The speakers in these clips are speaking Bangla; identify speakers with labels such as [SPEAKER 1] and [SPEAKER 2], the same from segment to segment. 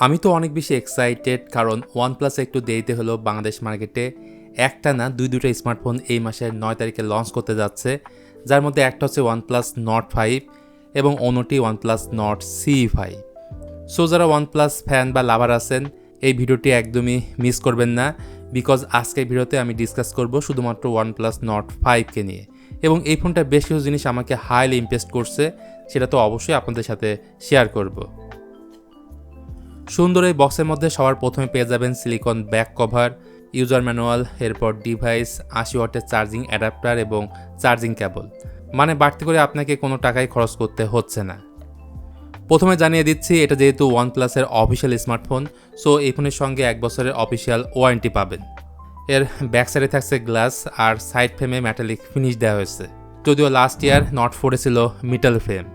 [SPEAKER 1] আমি তো অনেক বেশি এক্সাইটেড, কারণ OnePlus একটু দেরিতে হলো বাংলাদেশ মার্কেটে একটা না দুইটা স্মার্টফোন এই মাসের 9 তারিখে লঞ্চ করতে যাচ্ছে, যার মধ্যে একটা হচ্ছে OnePlus Nord 5 এবং অন্যটি OnePlus Nord CE5। সো যারা OnePlus ফ্যান বা লাভার আছেন, এই ভিডিওটি একদমই মিস করবেন না, বিকজ আজকের ভিডিওতে আমি ডিসকাস করব শুধুমাত্র OnePlus Nord 5কে নিয়ে। এবং এই ফোনটা বেশ কিছু জিনিস আমাকে হাইলি ইমপ্রেস করছে, সেটা তো অবশ্যই আপনাদের সাথে শেয়ার করব। সুন্দর এই বক্সের মধ্যে সবার প্রথমে পেয়ে যাবেন silicon back cover, user manual, এরপর ডিভাইস, 80 ওয়াটের চার্জিং অ্যাডাপ্টার এবং চার্জিং কেবল। মানে বাড়তি করে আপনাকে কোনো টাকাই খরচ করতে হচ্ছে না। প্রথমে জানিয়ে দিচ্ছি, এটা যেহেতু OnePlus-এর অফিসিয়াল স্মার্টফোন, সো এই ফোনের সঙ্গে 1 বছরের অফিসিয়াল ওয়ারেন্টি পাবেন। এর ব্যাক সাইডে থাকছে গ্লাস আর সাইড ফ্রেমে মেটালিক ফিনিশ দেওয়া হয়েছে, যদিও লাস্ট ইয়ার Nord 4-এ ছিল মেটাল ফ্রেম।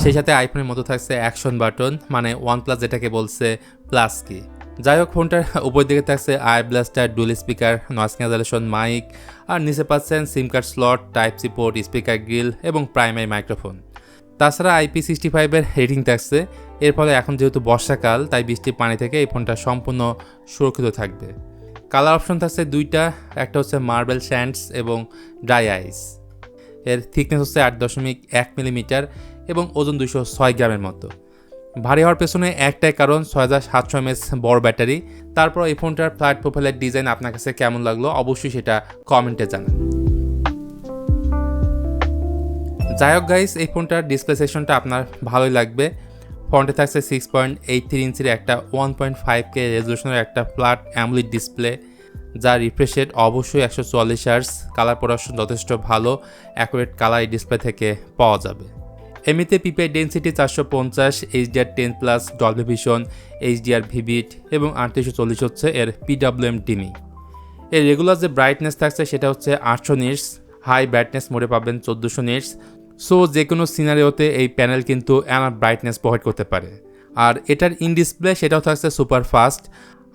[SPEAKER 1] সেই সাথে আইফোনের মতো থাকছে অ্যাকশন বাটন, মানে OnePlus যেটাকে বলছে প্লাস কি। যাই হোক, ফোনটার উপর দিকে থাকছে IR blaster, dual speaker, noise cancellation mic, আর নিচে পাচ্ছেন SIM card slot, type C port, speaker grill এবং প্রাইমারি মাইক্রোফোন। তাছাড়া IP65-এর রেটিং থাকছে। এর ফলে এখন যেহেতু বর্ষাকাল, তাই বৃষ্টির পানি থেকে এই ফোনটা সম্পূর্ণ সুরক্ষিত থাকবে। কালার অপশন থাকছে দুইটা, একটা হচ্ছে মার্বেল স্যান্ডস এবং ড্রাই আইস। এর থিকনেস হচ্ছে 8.1 মিলিমিটার এবং ওজন 206 গ্রামের মতো। ভারী হওয়ার পেছনে একটাই কারণ, 6700 mAh বড় ব্যাটারি। তারপর এই ফোনটার ফ্ল্যাট প্রোফাইলের ডিজাইন আপনার কাছে কেমন লাগলো অবশ্যই সেটা কমেন্টে জানান। যাই হোক গাইস, এই ফোনটার ডিসপ্লে সেকশনটা আপনার ভালোই লাগবে। ফ্রন্টে থাকছে 6.83 ইঞ্চির একটা 1.5K রেজলিউশনের একটা ফ্ল্যাট অ্যামোলেড ডিসপ্লে, যার রিফ্রেশ রেট অবশ্যই 144 হার্টজ। কালার প্রোডাকশন যথেষ্ট ভালো, অ্যাকুরেট কালার এই ডিসপ্লে থেকে পাওয়া যাবে। এমনিতে PPI density 450, HDR10+, Dolby vision, HDR vivid এবং 3840 হচ্ছে এর PWM ডিমি। এর রেগুলার যে ব্রাইটনেস থাকছে সেটা হচ্ছে 800 নিটস, হাই ব্রাইটনেস মোডে পাবেন 1400 নিটস। সো যে কোনো সিনারিওতে এই প্যানেল কিন্তু এনাফ ব্রাইটনেস প্রোভাইড করতে পারে। আর এটার ইন ডিসপ্লে সেটাও থাকছে সুপার ফাস্ট।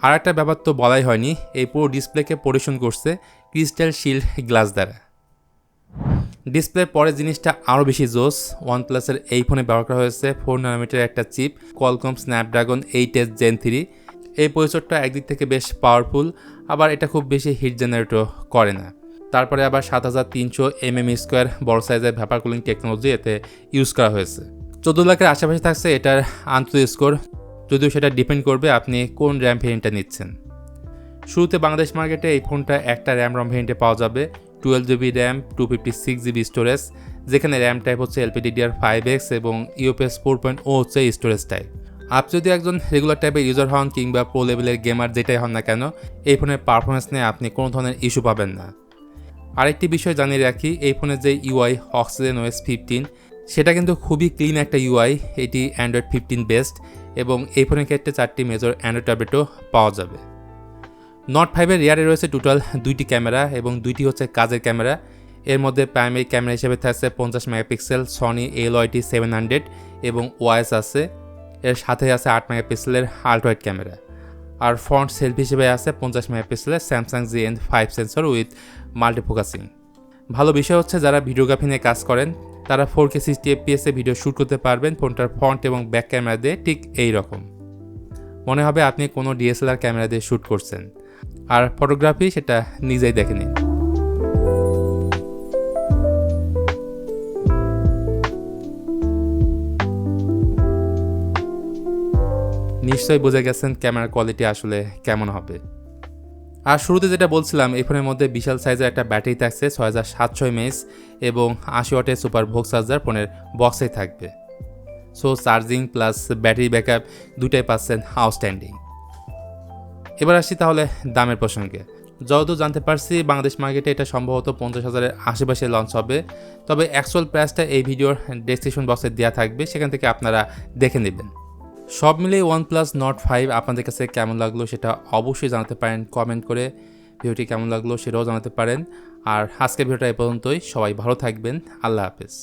[SPEAKER 1] আর একটা ব্যাপার তো বলাই হয়নি, এই পুরো ডিসপ্লেকে পরিবেশন করছে ক্রিস্টাল শিল্ড গ্লাস দ্বারা। ডিসপ্লের পরের জিনিসটা আরও বেশি জোস। OnePlus-এর এই ফোনে ব্যবহার করা হয়েছে 4 নানোমিটার একটা chip, Qualcomm Snapdragon 8S Gen 3। এই প্রসেসরটা একদিক থেকে বেশ পাওয়ারফুল, আবার এটা খুব বেশি হিট জেনারেটও করে না। তারপরে আবার 7300 mm² বড় সাইজের ভ্যাপার কুলিং টেকনোলজি এতে ইউজ করা হয়েছে। 14 লাখের আশেপাশে থাকছে এটার আন্তর্জাতিক স্কোর, যদিও সেটা ডিপেন্ড করবে আপনি কোন র্যাম ভেরিয়েন্টটা নিচ্ছেন। শুরুতে বাংলাদেশ মার্কেটে এই ফোনটা একটা র্যাম ভেরিয়েন্টে পাওয়া যাবে, 12GB র্যাম, 256GB স্টোরেজ, যেখানে র্যাম টাইপ হচ্ছে LPDDR5X এবং UFS 4.0 হচ্ছে স্টোরেজ টাইপ। আপনি যদি একজন রেগুলার টাইপের ইউজার হন কিংবা প্রো লেভেলের গেমার যেটাই হন না কেন, এই ফোনের পারফরমেন্স নিয়ে আপনি কোনো ধরনের ইস্যু পাবেন না। আরেকটি বিষয় জানিয়ে রাখি, এই ফোনের যে UI OxygenOS 15, সেটা কিন্তু খুবই ক্লিন একটা UI। এটি Android 15 বেস্ট এবং এই ফোনের ক্ষেত্রে 4টি মেজর অ্যান্ড্রয়েড ট্যাবলেটও পাওয়া যাবে। Nord 5-এর রিয়ারে রয়েছে টোটাল 2টি ক্যামেরা এবং 2টি হচ্ছে কাজের ক্যামেরা। এর মধ্যে প্রাইমারি ক্যামেরা হিসেবে থাকছে 50 মেগাপিক্সেল সনি ALOIT 700 এবং ওয়াইস আছে। এর সাথে আছে 8 মেগাপিক্সেলের আল্ট্রাওয়াইড ক্যামেরা। আর ফ্রন্ট সেলফি হিসেবে আছে 50 মেগাপিক্সেলের স্যামসাং ZN-5 সেন্সর উইথ মাল্টিফোকাসিং। ভালো বিষয় হচ্ছে যারা ভিডিওগ্রাফি নিয়ে কাজ করেন তারা 4K 60 FPS ভিডিও শ্যুট করতে পারবেন ফোনটার ফ্রন্ট এবং ব্যাক ক্যামেরা দিয়ে। ঠিক এই রকম মনে হবে আপনি কোনো DSLR ক্যামেরা দিয়ে শ্যুট করছেন। আর ফটোগ্রাফি সেটা নিজেই দেখে নিন। নিশ্চয়ই বুঝে গেছেন ক্যামেরার কোয়ালিটি আসলে কেমন হবে। আর শুরুতে যেটা বলছিলাম, এই ফোনের মধ্যে বিশাল সাইজের একটা ব্যাটারি থাকছে 6700 mAh এবং 80 ওয়াটের সুপার ভোগ চার্জার ফোনের বক্সেই থাকবে। So charging plus battery backup দুটাই পাচ্ছেন আউটস্ট্যান্ডিং। এবার আসছি তাহলে দামের প্রসঙ্গে। যতদূর জানতে পারছি বাংলাদেশ মার্কেটে এটা সম্ভবত 50,000-এর আশেপাশে লঞ্চ হবে, তবে অ্যাকচুয়াল প্রাইসটা এই ভিডিওর ডেসক্রিপশন বক্সে দেওয়া থাকবে, সেখান থেকে আপনারা দেখে নেবেন। সব মিলিয়ে OnePlus Nord 5 আপনাদের কাছে কেমন লাগলো সেটা অবশ্যই জানাতে পারেন কমেন্ট করে। ভিডিওটি কেমন লাগলো সেটাও জানাতে পারেন। আর আজকের ভিডিওটা এ পর্যন্তই। সবাই ভালো থাকবেন। আল্লাহ হাফেজ।